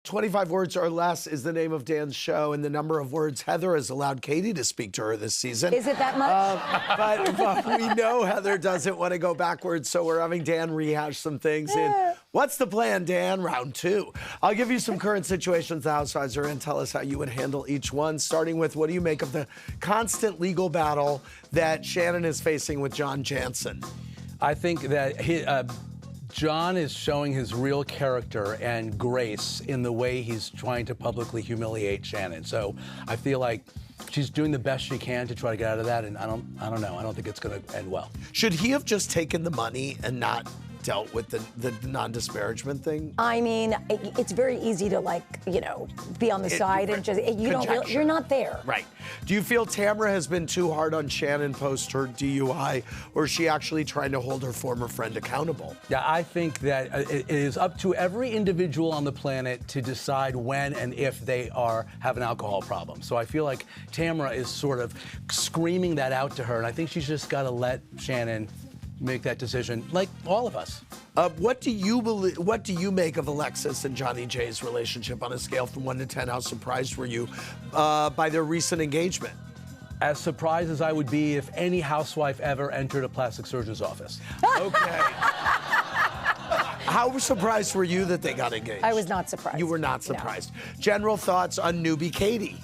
25 words or less is the name of Dan's show, and the number of words Heather has allowed Katie to speak to her this season. Is it that much? But we know Heather doesn't want to go backwards, so we're having Dan rehash some things in What's the Plan, Dan? Round 2. I'll give you some current situations the Housewives are in. Tell us how you would handle each one, starting with what do you make of the constant legal battle that Shannon is facing with John Janssen? I think that John is showing his real character and grace in the way he's trying to publicly humiliate Shannon. So I feel like she's doing the best she can to try to get out of that, and I don't know. I don't think it's going to end well. Should he have just taken the money and not dealt with the non-disparagement thing? I mean, it's very easy to, like, you know, be on the side and just, you're not there. Right. Do you feel Tamra has been too hard on Shannon post her DUI, or is she actually trying to hold her former friend accountable? Yeah, I think that it is up to every individual on the planet to decide when and if they have an alcohol problem. So I feel like Tamra is sort of screaming that out to her, and I think she's just got to let Shannon make that decision, like all of us. What do you make of Alexis and Johnny J's relationship on a scale from 1 to 10? How surprised were you by their recent engagement? As surprised as I would be if any housewife ever entered a plastic surgeon's office. Okay. How surprised were you that they got engaged? I was not surprised. You were not surprised. No. General thoughts on newbie Katie?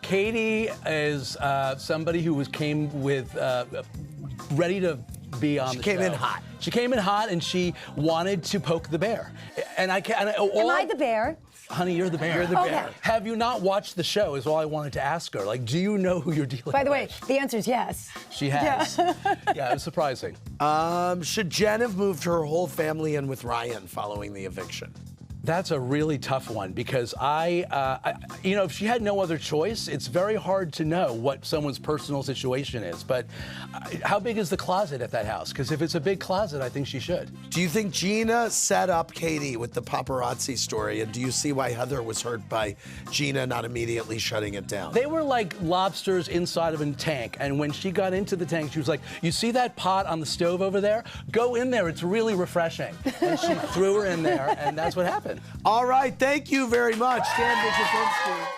Katie is somebody who came with ready to be on the show. She came in hot. She came in hot, and she wanted to poke the bear. And Am I the bear? Honey, you're the bear. You're the bear. Okay. Have you not watched the show is all I wanted to ask her. Like, do you know who you're dealing with? By the way, the answer is yes. She has. Yeah, it was surprising. Should Jen have moved her whole family in with Ryan following the eviction? That's a really tough one because you know, if she had no other choice, it's very hard to know what someone's personal situation is. But how big is the closet at that house? Because if it's a big closet, I think she should. Do you think Gina set up Katie with the paparazzi story? And do you see why Heather was hurt by Gina not immediately shutting it down? They were like lobsters inside of a tank. And when she got into the tank, she was like, you see that pot on the stove over there? Go in there. It's really refreshing. And she threw her in there, and that's what happened. All right. Thank you very much, Dan Bucatinsky.